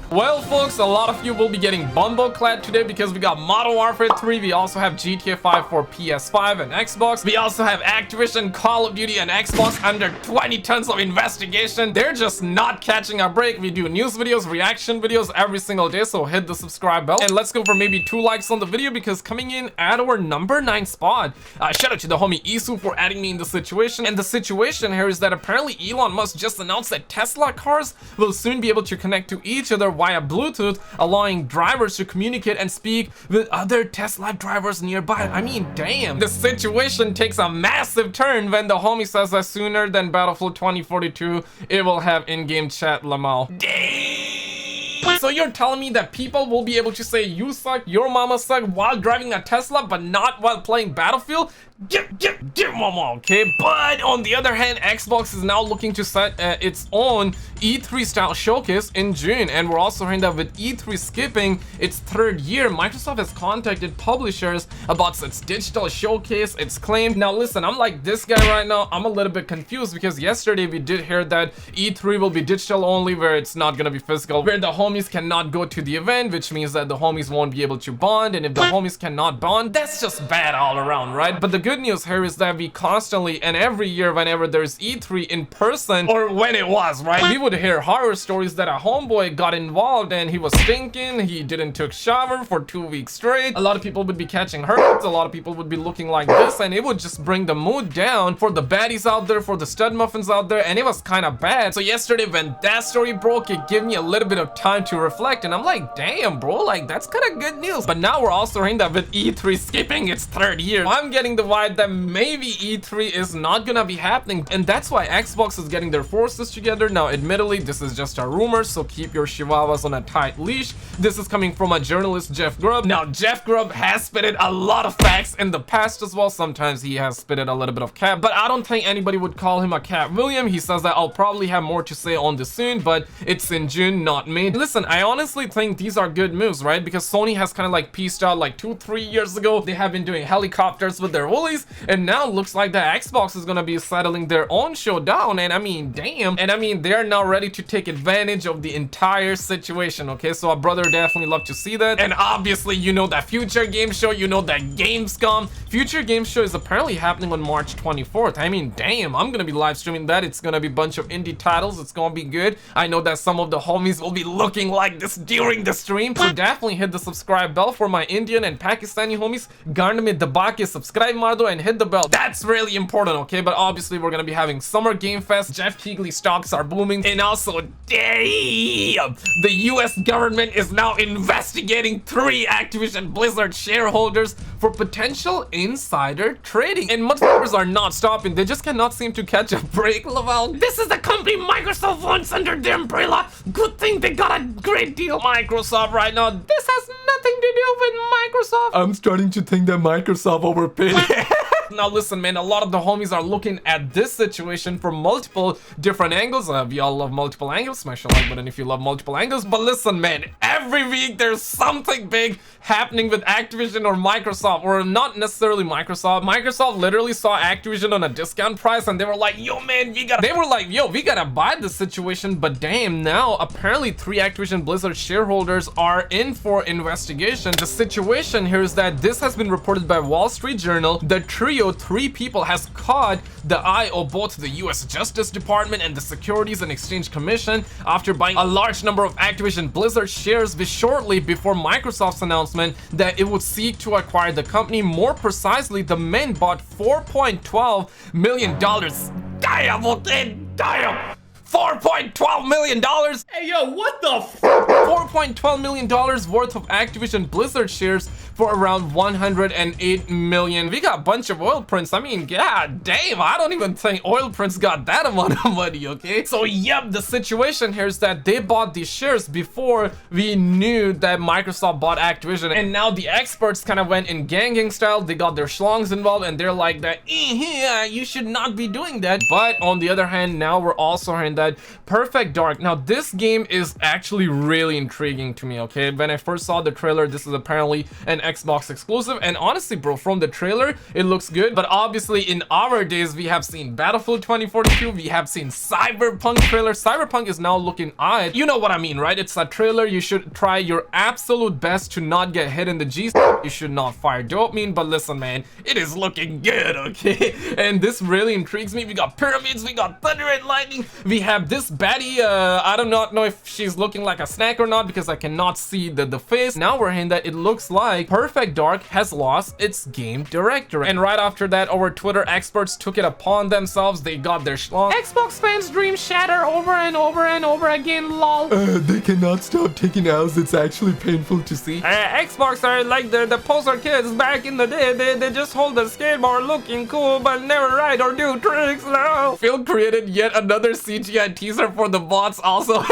Well, folks, a lot of you will be getting bumbleclad today because we got Modern Warfare 3. We also have GTA 5 for PS5 and Xbox. We also have Activision, Call of Duty, and Xbox under 20 tons of investigation. They're just not catching a break. We do news videos, reaction videos every single day, so hit the subscribe bell. And let's go for maybe 2 likes on the video because coming in at our number 9 spot, shout out to the homie Isu for adding me in the situation. And the situation here is that apparently Elon Musk just announced that Tesla cars will soon be able to connect to each other via Bluetooth, allowing drivers to communicate and speak with other Tesla drivers nearby. I mean, damn. The situation takes a massive turn when the homie says that sooner than Battlefield 2042, it will have in-game chat lamo. Damn. So you're telling me that people will be able to say you suck, your mama suck while driving a Tesla, but not while playing Battlefield? Mama, okay? But on the other hand, Xbox is now looking to set its own E3 style showcase in June, and we're also hearing that with E3 skipping its 3rd year, Microsoft has contacted publishers about its digital showcase. It's claimed. Now listen, I'm like this guy right now. I'm a little bit confused because yesterday we did hear that E3 will be digital only, where it's not gonna be physical, where the homies cannot go to the event, which means that the homies won't be able to bond, and if the homies cannot bond, that's just bad all around, right? But the good news here is that we constantly and every year whenever there's E3 in person, or when it was, right, we would hear horror stories that a homeboy got involved and he was stinking, he didn't took shower for 2 weeks straight, a lot of people would be catching hurts, a lot of people would be looking like this, and it would just bring the mood down for the baddies out there, for the stud muffins out there, and it was kind of bad. So yesterday when that story broke, it gave me a little bit of time to reflect, and I'm like, damn bro, like that's kind of good news. But now we're also hearing that with E3 skipping its 3rd year, I'm getting the vibe that maybe E3 is not gonna be happening, and that's why Xbox is getting their forces together. Now admittedly this is just a rumor, so keep your chihuahuas on a tight leash. This is coming from a journalist, Jeff Grubb. Now Jeff Grubb has spitted a lot of facts in the past as well. Sometimes he has spitted a little bit of cap, but I don't think anybody would call him a Cat William. He says that I'll probably have more to say on this soon, but it's in June, not May. Listen, I honestly think these are good moves, right? Because Sony has kind of like pieced out like 2-3 years ago. They have been doing helicopters with their woolies, and now looks like the Xbox is gonna be settling their own show down, and I mean, damn. And I mean, they're now ready to take advantage of the entire situation, okay? So a brother definitely love to see that. And obviously, you know that Future Game Show, you know that Gamescom. Future Game Show is apparently happening on March 24th. I mean, damn, I'm gonna be live streaming that. It's gonna be a bunch of indie titles. It's gonna be good. I know that some of the homies will be looking like this during the stream, so definitely hit the subscribe bell for my Indian and Pakistani homies. Garne mein daba ke subscribe mar do and hit the bell. That's really important, okay? But obviously we're gonna be having Summer Game Fest. Jeff Keighley stocks are booming, and also damn, the US government is now investigating 3 Activision Blizzard shareholders for potential insider trading, and motherfuckers are not stopping. They just cannot seem to catch a break. Laval, this is the company Microsoft wants under their umbrella. Good thing they got a great deal. Microsoft right now, this has nothing to do with Microsoft. I'm starting to think that Microsoft overpaid. Now listen, man, a lot of the homies are looking at this situation from multiple different angles. We all love multiple angles. Smash the like button if you love multiple angles. But listen, man, every week there's something big happening with Activision or Microsoft, or not necessarily Microsoft. Microsoft literally saw Activision on a discount price, and they were like, yo man, we gotta buy this situation. But damn, now apparently 3 Activision Blizzard shareholders are in for investigation. The situation here is that this has been reported by Wall Street Journal. The trio, 3 people, has caught the eye of both the US Justice Department and the Securities and Exchange Commission after buying a large number of Activision Blizzard shares shortly before Microsoft's announcement that it would seek to acquire the company. More precisely, the men bought $4.12 million. Damn! $4.12 million. Hey yo, what the f? $4.12 million worth of Activision Blizzard shares for around 108 million. We got a bunch of oil prints. I mean, god damn, I don't even think oil prints got that amount of money, okay? So yep, the situation here is that they bought these shares before we knew that Microsoft bought Activision, and now the experts kind of went in gang style. They got their schlongs involved, and they're like that, you should not be doing that. But on the other hand, now we're also hearing behind that, Perfect Dark. Now this game is actually really intriguing to me, okay? When I first saw the trailer, this is apparently an Xbox exclusive, and honestly bro, from the trailer it looks good. But obviously in our days we have seen Battlefield 2042, we have seen Cyberpunk trailer. Cyberpunk is now looking odd, you know what I mean, right? It's a trailer. You should try your absolute best to not get hit in the G. You should not fire dopamine, but listen man, it is looking good, okay? And this really intrigues me. We got pyramids, we got thunder and lightning, we have this baddie. I do not know if she's looking like a snack or not because I cannot see the face. Now we're hearing that it looks like Perfect Dark has lost its game director, and right after that our Twitter experts took it upon themselves. They got their schlong. Xbox fans dreams shatter over and over and over again, lol. They cannot stop taking L's. It's actually painful to see. Xbox are like the poser kids back in the day. They just hold the skateboard looking cool but never ride or do tricks. No. Phil created yet another CGI teaser for the bots also.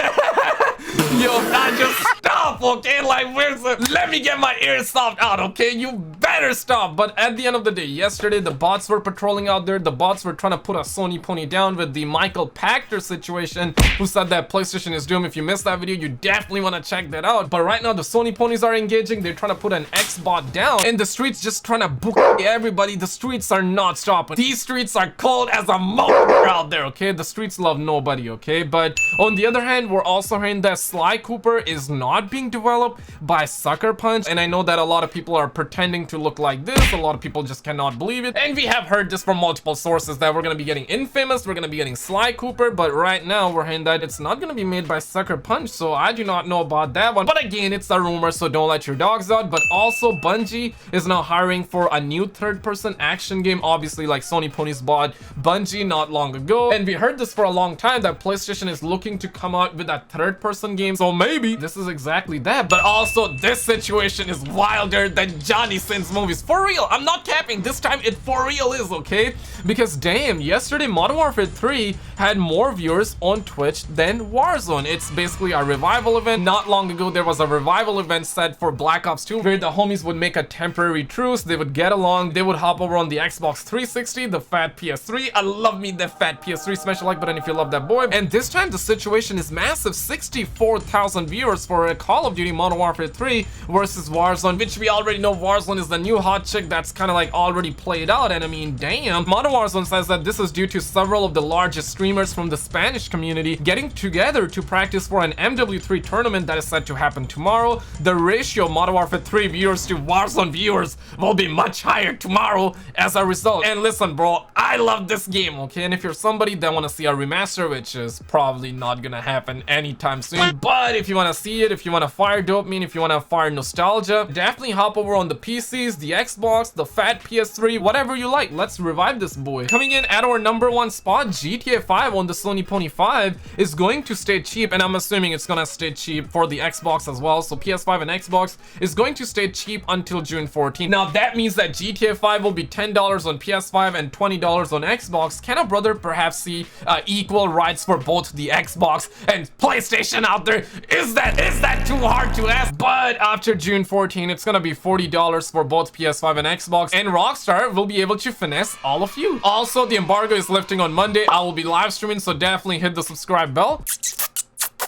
Yo, I just stop, okay? Like, where's the... Let me get my ears stopped out, okay? You better stop. But at the end of the day, yesterday, the bots were patrolling out there. The bots were trying to put a Sony pony down with the Michael Pachter situation, who said that PlayStation is doomed. If you missed that video, you definitely want to check that out. But right now, the Sony ponies are engaging. They're trying to put an X-bot down. And the streets just trying to book everybody. The streets are not stopping. These streets are cold as a motor out there, okay? The streets love nobody, okay? But on the other hand, we're also hearing that Sly Cooper is not being developed by Sucker Punch, and I know that a lot of people are pretending to look like this. A lot of people just cannot believe it, and we have heard this from multiple sources that we're gonna be getting Infamous, we're gonna be getting Sly Cooper, but right now we're hearing that it's not gonna be made by Sucker Punch, so I do not know about that one. But again, it's a rumor, so don't let your dogs out. But also Bungie is now hiring for a new third-person action game, obviously like Sony ponies bought Bungie not long ago, and we heard this for a long time that PlayStation is looking to come out with a third-person game, so maybe this is exactly that. But also this situation is wilder than Johnny Sins movies, for real. I'm not capping, this time it for real is, okay? Because damn, yesterday Modern Warfare 3 had more viewers on Twitch than Warzone. It's basically a revival event. Not long ago there was a revival event set for Black Ops 2 where the homies would make a temporary truce, they would get along, they would hop over on the Xbox 360, the fat PS3. I love me the fat PS3. Smash a like button if you love that boy. And this time the situation is massive. 64,000 viewers for a Call of Duty Modern Warfare 3 versus Warzone, which we already know Warzone is the new hot chick that's kind of like already played out. And I mean, damn. Modern Warzone says that this is due to several of the largest streamers from the Spanish community getting together to practice for an MW3 tournament that is set to happen tomorrow. The ratio of Modern Warfare 3 viewers to Warzone viewers will be much higher tomorrow as a result. And listen bro, I love this game, okay? And if you're somebody that want to see a remaster, which is probably not gonna happen anytime soon, but if you want to see it, if you want to fire dopamine, if you want to fire nostalgia, definitely hop over on the PCs, the Xbox, the fat PS3, whatever you like. Let's revive this boy. Coming in at our #1 spot, GTA 5 on the Sony Pony 5 is going to stay cheap, and I'm assuming it's gonna stay cheap for the Xbox as well. So PS5 and Xbox is going to stay cheap until June 14th. Now that means that GTA 5 will be $10 on PS5 and $20 on Xbox. Can a brother perhaps see equal rights for both the Xbox and PlayStation out there? Is that too hard to ask? But after June 14, it's gonna be $40 for both PS5 and Xbox, and Rockstar will be able to finesse all of you. Also, the embargo is lifting on Monday. I will be live streaming, so definitely hit the subscribe bell.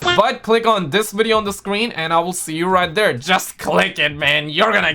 But click on this video on the screen and I will see you right there. Just click it, man. You're gonna